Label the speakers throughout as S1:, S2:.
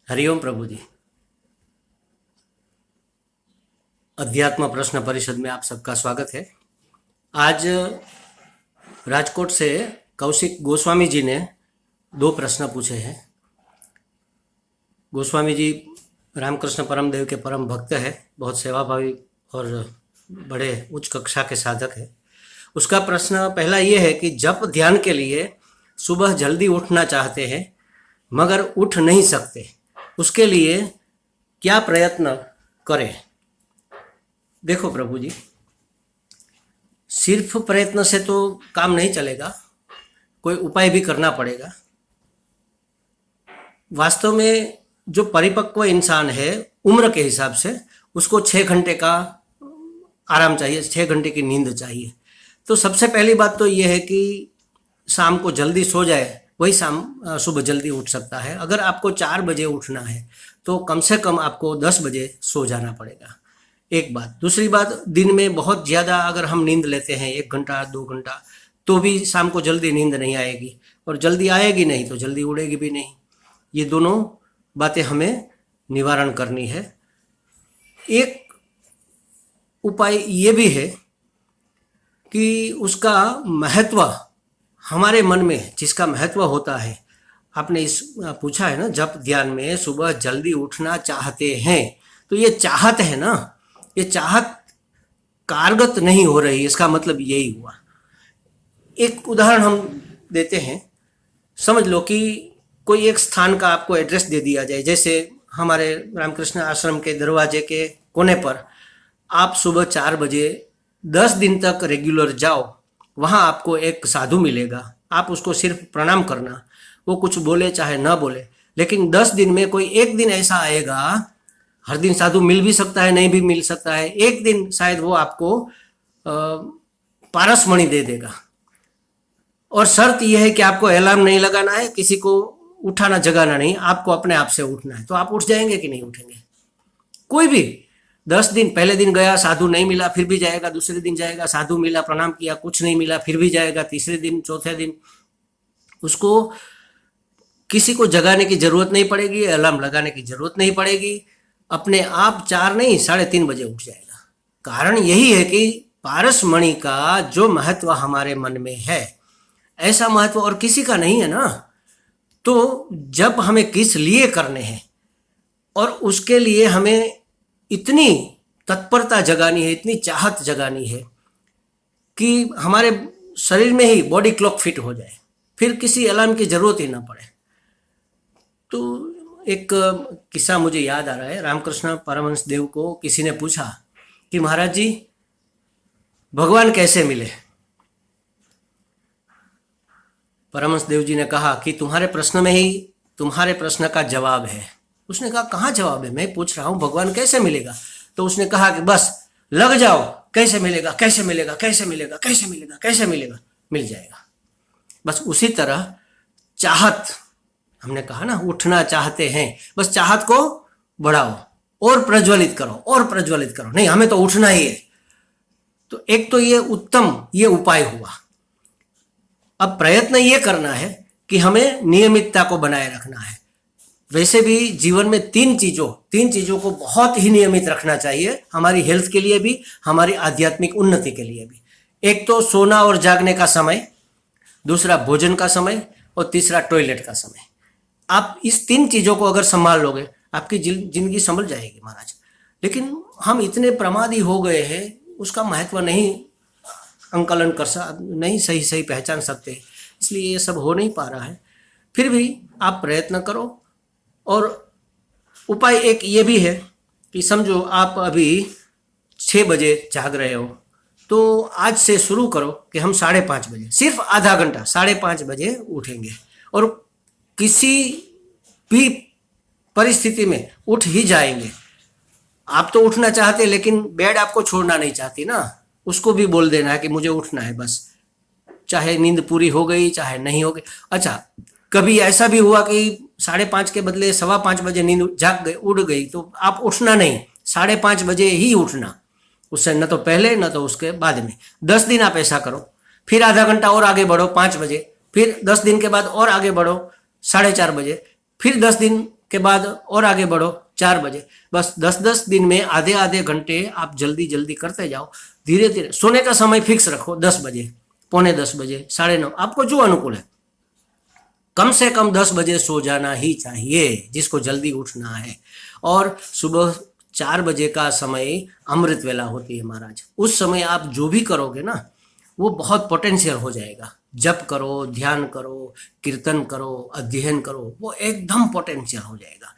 S1: हरिओम प्रभु जी। अध्यात्म प्रश्न परिषद में आप सबका स्वागत है। आज राजकोट से कौशिक गोस्वामी जी ने 2 प्रश्न पूछे हैं। गोस्वामी जी रामकृष्ण परमदेव के परम भक्त है, बहुत सेवाभावी और बड़े उच्च कक्षा के साधक है। उसका प्रश्न पहला ये है कि जप ध्यान के लिए सुबह जल्दी उठना चाहते हैं मगर उठ नहीं सकते, उसके लिए क्या प्रयत्न करें? देखो प्रभु जी, सिर्फ प्रयत्न से तो काम नहीं चलेगा, कोई उपाय भी करना पड़ेगा। वास्तव में जो परिपक्व इंसान है उम्र के हिसाब से उसको 6 घंटे का आराम चाहिए, 6 घंटे की नींद चाहिए। तो सबसे पहली बात तो ये है कि शाम को जल्दी सो जाए, वही सुबह जल्दी उठ सकता है। अगर आपको 4 बजे उठना है तो कम से कम आपको 10 बजे सो जाना पड़ेगा, एक बात। दूसरी बात, दिन में बहुत ज़्यादा अगर हम नींद लेते हैं 1 घंटा 2 घंटा, तो भी शाम को जल्दी नींद नहीं आएगी, और जल्दी आएगी नहीं तो जल्दी उड़ेगी भी नहीं। ये दोनों बातें हमें निवारण करनी है। एक उपाय ये भी है कि उसका महत्व हमारे मन में, जिसका महत्व होता है, आपने इस पूछा है ना, जप ध्यान में सुबह जल्दी उठना चाहते हैं, तो ये चाहत है ना, ये चाहत कारगर नहीं हो रही, इसका मतलब यही हुआ। एक उदाहरण हम देते हैं। समझ लो कि कोई एक स्थान का आपको एड्रेस दे दिया जाए, जैसे हमारे रामकृष्ण आश्रम के दरवाजे के कोने पर आप सुबह 4 बजे 10 दिन तक रेगुलर जाओ, वहाँ आपको एक साधु मिलेगा, आप उसको सिर्फ प्रणाम करना, वो कुछ बोले चाहे ना बोले। लेकिन 10 दिन में कोई एक दिन ऐसा आएगा, हर दिन साधु मिल भी सकता है, नहीं भी मिल सकता है, एक दिन शायद वो आपको पारसमणि दे देगा। और शर्त यह है कि आपको अलार्म नहीं लगाना है, किसी को उठाना जगाना नहीं, आपको अपने आप से उठना है। तो आप उठ जाएंगे कि नहीं उठेंगे? कोई भी 10 दिन, पहले दिन गया साधु नहीं मिला, फिर भी जाएगा, दूसरे दिन जाएगा, साधु मिला, प्रणाम किया, कुछ नहीं मिला, फिर भी जाएगा, तीसरे दिन, चौथे दिन। उसको किसी को जगाने की जरूरत नहीं पड़ेगी, अलार्म लगाने की जरूरत नहीं पड़ेगी, अपने आप 4 नहीं 3:30 बजे उठ जाएगा। कारण यही है कि पारसमणि का जो महत्व हमारे मन में है, ऐसा महत्व और किसी का नहीं है ना। तो जब हमें किस लिए करने हैं और उसके लिए हमें इतनी तत्परता जगानी है, इतनी चाहत जगानी है कि हमारे शरीर में ही बॉडी क्लॉक फिट हो जाए, फिर किसी अलार्म की जरूरत ही ना पड़े। तो एक किस्सा मुझे याद आ रहा है। रामकृष्ण परमहंस देव को किसी ने पूछा कि महाराज जी, भगवान कैसे मिले? परमहंस देव जी ने कहा कि तुम्हारे प्रश्न में ही तुम्हारे प्रश्न का जवाब है। उसने कहा, कहाँ जवाब है? मैं पूछ रहा हूँ भगवान कैसे मिलेगा। तो उसने कहा कि बस लग जाओ, कैसे मिलेगा, कैसे मिलेगा, कैसे मिलेगा, कैसे मिलेगा, कैसे मिलेगा, मिल जाएगा। बस उसी तरह चाहत, हमने कहा ना, उठना चाहते हैं, बस चाहत को बढ़ाओ और प्रज्वलित करो और प्रज्वलित करो। नहीं, हमें तो उठना ही है। तो एक तो ये उत्तम ये उपाय हुआ। अब प्रयत्न ये करना है कि हमें नियमितता को बनाए रखना है। वैसे भी जीवन में 3 चीजों को बहुत ही नियमित रखना चाहिए, हमारी हेल्थ के लिए भी, हमारी आध्यात्मिक उन्नति के लिए भी। एक तो सोना और जागने का समय, दूसरा भोजन का समय, और तीसरा टॉयलेट का समय। आप इस 3 चीजों को अगर संभाल लोगे, आपकी जिंदगी संभल जाएगी महाराज। लेकिन हम इतने प्रमादी हो गए हैं, उसका महत्व नहीं अंकलन नहीं सही पहचान सकते, इसलिए ये सब हो नहीं पा रहा है। फिर भी आप प्रयत्न करो। और उपाय एक ये भी है कि समझो आप अभी 6 बजे जाग रहे हो, तो आज से शुरू करो कि हम 5:30 बजे, सिर्फ आधा घंटा 5:30 बजे उठेंगे, और किसी भी परिस्थिति में उठ ही जाएंगे। आप तो उठना चाहते, लेकिन बेड आपको छोड़ना नहीं चाहती ना, उसको भी बोल देना है कि मुझे उठना है, बस चाहे नींद पूरी हो गई चाहे नहीं हो गई। अच्छा, कभी ऐसा भी हुआ कि 5:30 के बदले 5:15 बजे नींद उड़ गई, तो आप उठना नहीं, 5:30 बजे ही उठना, उससे न तो पहले न तो उसके बाद में। 10 दिन आप ऐसा करो, फिर आधा घंटा और आगे बढ़ो 5 बजे, फिर 10 दिन के बाद और आगे बढ़ो 4:30 बजे, फिर 10 दिन के बाद और आगे बढ़ो 4 बजे। बस 10-10 दिन में आधे आधे घंटे आप जल्दी जल्दी करते जाओ। धीरे धीरे सोने का समय फिक्स रखो 10 बजे, पौने 10 बजे, 9:30, आपको जो अनुकूल है। कम से कम 10 बजे सो जाना ही चाहिए जिसको जल्दी उठना है। और सुबह 4 बजे का समय अमृत वेला होती है महाराज। उस समय आप जो भी करोगे ना वो बहुत पोटेंशियल हो जाएगा। जप करो, ध्यान करो, कीर्तन करो, अध्ययन करो, वो एकदम पोटेंशियल हो जाएगा।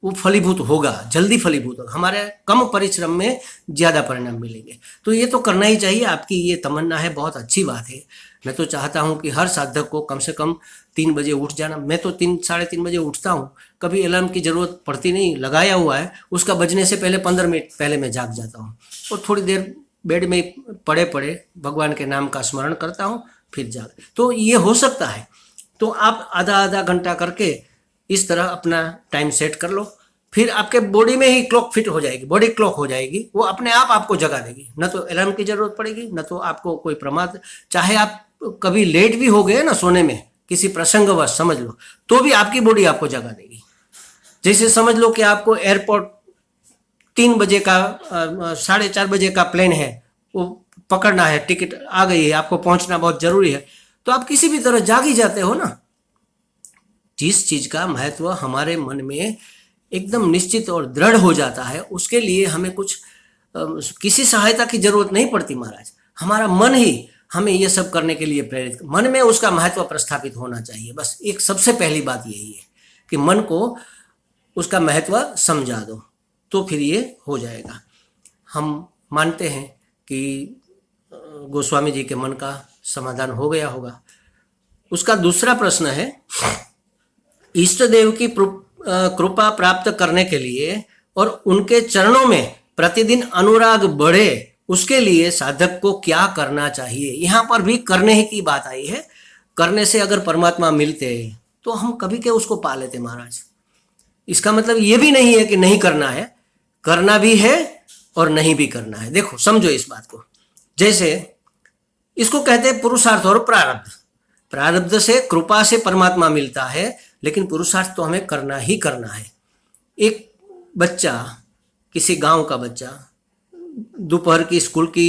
S1: वो फलीभूत होगा, जल्दी फलीभूत होगा। हमारे कम परिश्रम में ज़्यादा परिणाम मिलेंगे। तो ये तो करना ही चाहिए। आपकी ये तमन्ना है, बहुत अच्छी बात है। मैं तो चाहता हूँ कि हर साधक को कम से कम 3 बजे उठ जाना। मैं तो 3-3:30 बजे उठता हूँ। कभी अलार्म की ज़रूरत पड़ती नहीं, लगाया हुआ है, उसका बजने से पहले 15 मिनट पहले मैं जाग जाता हूँ और थोड़ी देर बेड में पड़े पड़े भगवान के नाम का स्मरण करता हूँ, फिर जाग। तो ये हो सकता है। तो आप आधा आधा घंटा करके इस तरह अपना टाइम सेट कर लो। फिर आपके बॉडी में ही क्लॉक फिट हो जाएगी, बॉडी क्लॉक हो जाएगी। वो अपने आप आपको जगा देगी। न तो अलार्म की जरूरत पड़ेगी, न तो आपको कोई प्रमाद। चाहे आप कभी लेट भी हो गए ना सोने में, किसी प्रसंगवश समझ लो, तो भी आपकी बॉडी आपको जगा देगी। जैसे समझ लो कि आपको एयरपोर्ट 3 बजे का 4:30 बजे का प्लेन है, वो पकड़ना है, टिकट आ गई है, आपको पहुंचना बहुत जरूरी है, तो आप किसी भी तरह जाग ही जाते हो ना। जिस चीज का महत्व हमारे मन में एकदम निश्चित और दृढ़ हो जाता है, उसके लिए हमें कुछ किसी सहायता की जरूरत नहीं पड़ती महाराज। हमारा मन ही हमें ये सब करने के लिए प्रेरित, मन में उसका महत्व प्रस्थापित होना चाहिए। बस एक सबसे पहली बात यही है कि मन को उसका महत्व समझा दो, तो फिर ये हो जाएगा। हम मानते हैं कि गोस्वामी जी के मन का समाधान हो गया होगा। उसका दूसरा प्रश्न है, इष्ट देव की कृपा प्राप्त करने के लिए और उनके चरणों में प्रतिदिन अनुराग बढ़े, उसके लिए साधक को क्या करना चाहिए। यहाँ पर भी करने ही की बात आई है। करने से अगर परमात्मा मिलते तो हम कभी के उसको पा लेते महाराज। इसका मतलब ये भी नहीं है कि नहीं करना है, करना भी है और नहीं भी करना है। देखो समझो इस बात को। जैसे इसको कहते हैं पुरुषार्थ और प्रारब्ध। प्रारब्ध से, कृपा से परमात्मा मिलता है, लेकिन पुरुषार्थ तो हमें करना ही करना है। एक बच्चा, किसी गांव का बच्चा, दोपहर की स्कूल की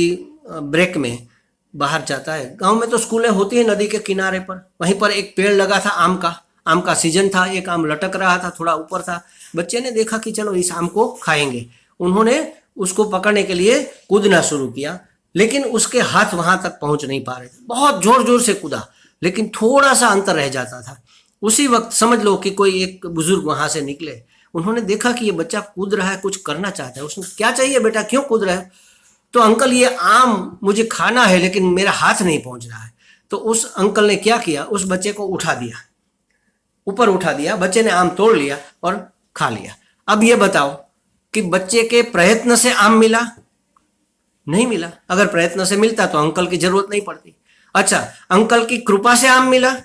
S1: ब्रेक में बाहर जाता है। गांव में तो स्कूलें होती है नदी के किनारे पर। वहीं पर एक पेड़ लगा था आम का सीजन था। एक आम लटक रहा था, थोड़ा ऊपर था। बच्चे ने देखा कि चलो इस आम को खाएंगे। उन्होंने उसको पकड़ने के लिए कूदना शुरू किया, लेकिन उसके हाथ वहां तक पहुंच नहीं पा रहे थे। बहुत जोर जोर से कूदा, लेकिन थोड़ा सा अंतर रह जाता था। उसी वक्त समझ लो कि कोई एक बुजुर्ग वहां से निकले। उन्होंने देखा कि ये बच्चा कूद रहा है, कुछ करना चाहता है। उसने, क्या चाहिए बेटा, क्यों कूद रहा है? तो अंकल ये आम मुझे खाना है, लेकिन मेरा हाथ नहीं पहुंच रहा है। तो उस अंकल ने क्या किया, उस बच्चे को उठा दिया, ऊपर उठा दिया। बच्चे ने आम तोड़ लिया और खा लिया। अब ये बताओ कि बच्चे के प्रयत्न से आम मिला? नहीं मिला। अगर प्रयत्न से मिलता तो अंकल की जरूरत नहीं पड़ती। अच्छा, अंकल की कृपा से आम मिला?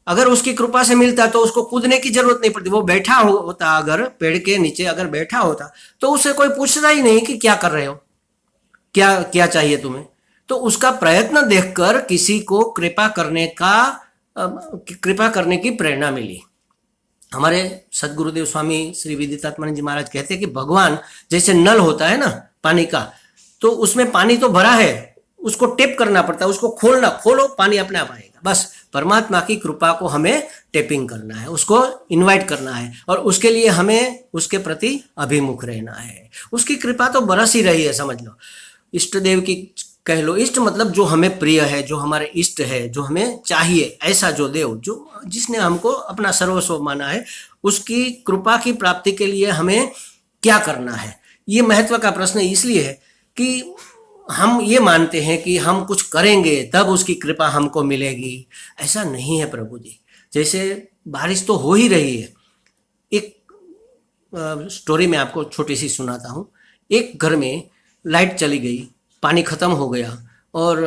S1: अगर उसकी कृपा से मिलता तो उसको कूदने की जरूरत नहीं पड़ती। वो बैठा होता, अगर पेड़ के नीचे अगर बैठा होता, तो उससे कोई पूछता ही नहीं कि क्या कर रहे हो, क्या क्या चाहिए तुम्हें। तो उसका प्रयत्न देखकर किसी को कृपा करने की प्रेरणा मिली। हमारे सदगुरुदेव स्वामी श्री विदितात्मानंद जी महाराज कहते हैं कि भगवान जैसे नल होता है ना पानी का, तो उसमें पानी तो भरा है, उसको टेप करना पड़ता है, उसको खोलो, पानी अपने आप आएगा। बस परमात्मा की कृपा को हमें टेपिंग करना है, उसको इनवाइट करना है, और उसके लिए हमें उसके प्रति अभिमुख रहना है। उसकी कृपा तो बरस ही रही है, समझ लो। इष्ट देव की कह लो, इष्ट मतलब जो हमें प्रिय है, जो हमारे इष्ट है, जो हमें चाहिए, ऐसा जो देव, जो जिसने हमको अपना सर्वस्व माना है, उसकी कृपा की प्राप्ति के लिए हमें क्या करना है। ये महत्व का प्रश्न इसलिए है कि हम ये मानते हैं कि हम कुछ करेंगे तब उसकी कृपा हमको मिलेगी। ऐसा नहीं है प्रभु जी। जैसे बारिश तो हो ही रही है। एक स्टोरी मैं आपको छोटी सी सुनाता हूँ। एक घर में लाइट चली गई, पानी खत्म हो गया और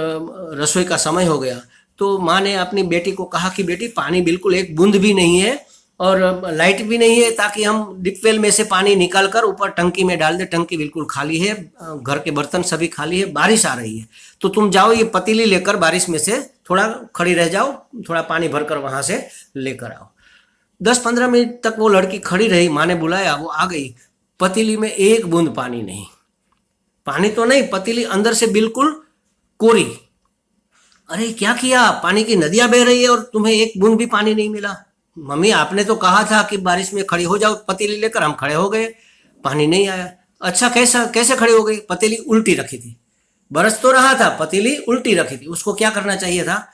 S1: रसोई का समय हो गया। तो माँ ने अपनी बेटी को कहा कि बेटी, पानी बिल्कुल एक बूंद भी नहीं है और लाइट भी नहीं है, ताकि हम डिपवेल में से पानी निकाल कर ऊपर टंकी में डाल दे। टंकी बिल्कुल खाली है, घर के बर्तन सभी खाली है, बारिश आ रही है। तो तुम जाओ, ये पतीली लेकर बारिश में से थोड़ा खड़ी रह जाओ, थोड़ा पानी भरकर वहां से लेकर आओ। 10-15 मिनट तक वो लड़की खड़ी रही, माँ ने बुलाया, वो आ गई, पतीली में एक बूंद पानी नहीं। पानी तो नहीं, पतीली अंदर से बिल्कुल कोरी। अरे क्या किया, पानी की नदियां बह रही है और तुम्हें एक बूंद भी पानी नहीं मिला। मम्मी आपने तो कहा था कि बारिश में खड़ी हो जाओ पतीली लेकर, हम खड़े हो गए, पानी नहीं आया। अच्छा कैसा, कैसे खड़ी हो गई? पतीली उल्टी रखी थी, बरस तो रहा था, पतीली उल्टी रखी थी, उसको क्या करना चाहिए था?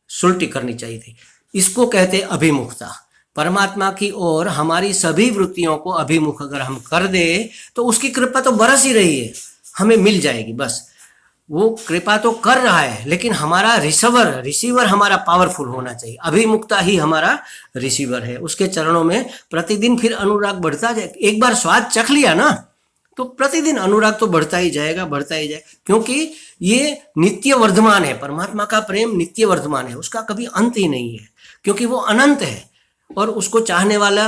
S1: सुलटी करनी चाहिए थी। इसको कहते अभिमुखता। परमात्मा की ओर हमारी सभी वृत्तियों को अभिमुख अगर हम कर दे तो उसकी कृपा तो बरस ही रही है, हमें मिल जाएगी। बस वो कृपा तो कर रहा है, लेकिन हमारा रिसीवर हमारा पावरफुल होना चाहिए। अभिमुखता ही हमारा रिसीवर है। उसके चरणों में प्रतिदिन फिर अनुराग बढ़ता जाए। एक बार स्वाद चख लिया ना तो प्रतिदिन अनुराग तो बढ़ता ही जाएगा, बढ़ता ही जाएगा, क्योंकि ये नित्य वर्धमान है। परमात्मा का प्रेम नित्य वर्धमान है, उसका कभी अंत ही नहीं है, क्योंकि वो अनंत है और उसको चाहने वाला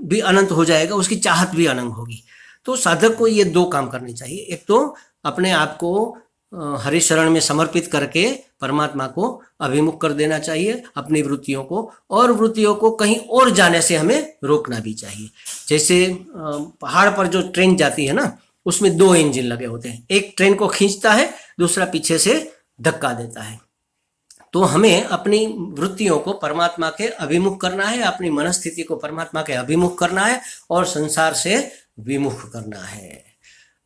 S1: भी अनंत हो जाएगा, उसकी चाहत भी अनंत होगी। तो साधक को ये दो काम करने चाहिए। एक तो अपने आप को हरि शरण में समर्पित करके परमात्मा को अभिमुख कर देना चाहिए, अपनी वृत्तियों को, और वृत्तियों को कहीं और जाने से हमें रोकना भी चाहिए। जैसे पहाड़ पर जो ट्रेन जाती है ना, उसमें 2 इंजन लगे होते हैं, एक ट्रेन को खींचता है, दूसरा पीछे से धक्का देता है। तो हमें अपनी वृत्तियों को परमात्मा के अभिमुख करना है, अपनी मनस्थिति को परमात्मा के अभिमुख करना है और संसार से विमुख करना है।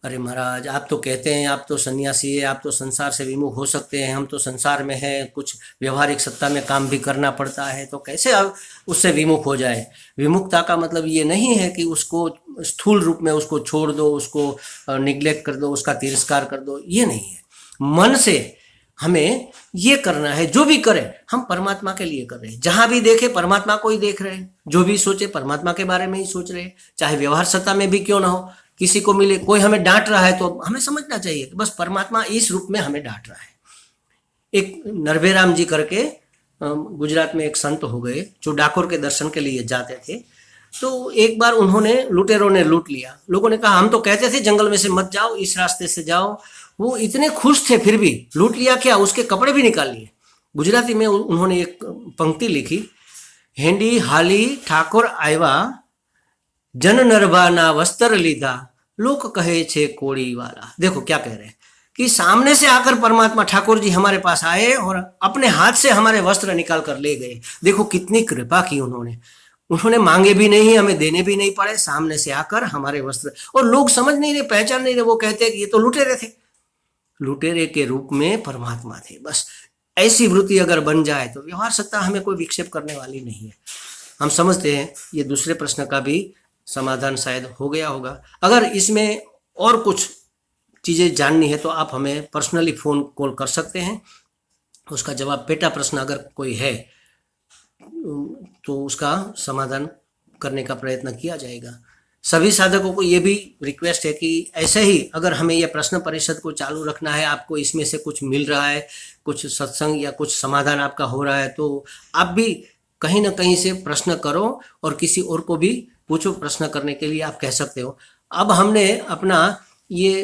S1: अरे महाराज आप तो कहते हैं आप तो सन्यासी है, आप तो संसार से विमुख हो सकते हैं, हम तो संसार में हैं, कुछ व्यवहारिक सत्ता में काम भी करना पड़ता है, तो कैसे अब उससे विमुख हो जाए? विमुखता का मतलब ये नहीं है कि उसको स्थूल रूप में उसको छोड़ दो, उसको निग्लेक्ट कर दो, उसका तिरस्कार कर दो, ये नहीं है। मन से हमें ये करना है, जो भी करें हम परमात्मा के लिए कर रहे हैं। जहां भी देखे परमात्मा को ही देख रहे हैं, जो भी सोचे परमात्मा के बारे में ही सोच रहे हैं, चाहे व्यवहार सत्ता में भी क्यों ना हो। किसी को मिले, कोई हमें डांट रहा है तो हमें समझना चाहिए कि बस परमात्मा इस रूप में हमें डांट रहा है। एक नरभेराम जी करके गुजरात में एक संत हो गए जो डाकोर के दर्शन के लिए जाते थे। तो एक बार उन्होंने, लुटेरों ने लूट लिया। लोगों ने कहा हम तो कहते थे जंगल में से मत जाओ, इस रास्ते से जाओ। वो इतने खुश थे, फिर भी लूट लिया, क्या उसके कपड़े भी निकाल लिए। गुजराती में उन्होंने एक पंक्ति लिखी, हेंडी हाली ठाकुर आयवा जन नरभाना वस्त्र लीधा लोक कहे छे कोड़ी वाला। देखो क्या कह रहे हैं कि सामने से आकर परमात्मा ठाकुर जी हमारे पास आए और अपने हाथ से हमारे वस्त्र निकाल कर ले गए। देखो कितनी कृपा की उन्होंने मांगे भी नहीं, हमें देने भी नहीं पड़े, सामने से आकर हमारे वस्त्र। और लोग समझ नहीं रहे, पहचान नहीं रहे, वो कहते हैं कि ये तो लुटेरे थे। लुटेरे के रूप में परमात्मा थे। बस ऐसी वृत्ति अगर बन जाए तो व्यवहार सत्ता हमें कोई विक्षेप करने वाली नहीं है। हम समझते हैं ये दूसरे प्रश्न का भी समाधान शायद हो गया होगा। अगर इसमें और कुछ चीज़ें जाननी है तो आप हमें पर्सनली फ़ोन कॉल कर सकते हैं। उसका जवाब, पेटा प्रश्न अगर कोई है तो उसका समाधान करने का प्रयत्न किया जाएगा। सभी साधकों को ये भी रिक्वेस्ट है कि ऐसे ही अगर हमें यह प्रश्न परिषद को चालू रखना है, आपको इसमें से कुछ मिल रहा है, कुछ सत्संग या कुछ समाधान आपका हो रहा है, तो आप भी कहीं ना कहीं से प्रश्न करो और किसी और को भी पूछो। प्रश्न करने के लिए आप कह सकते हो। अब हमने अपना ये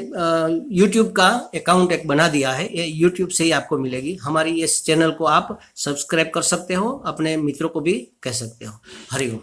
S1: YouTube का अकाउंट एक बना दिया है, ये YouTube से ही आपको मिलेगी। हमारी इस चैनल को आप सब्सक्राइब कर सकते हो, अपने मित्रों को भी कह सकते हो। हरि ओम।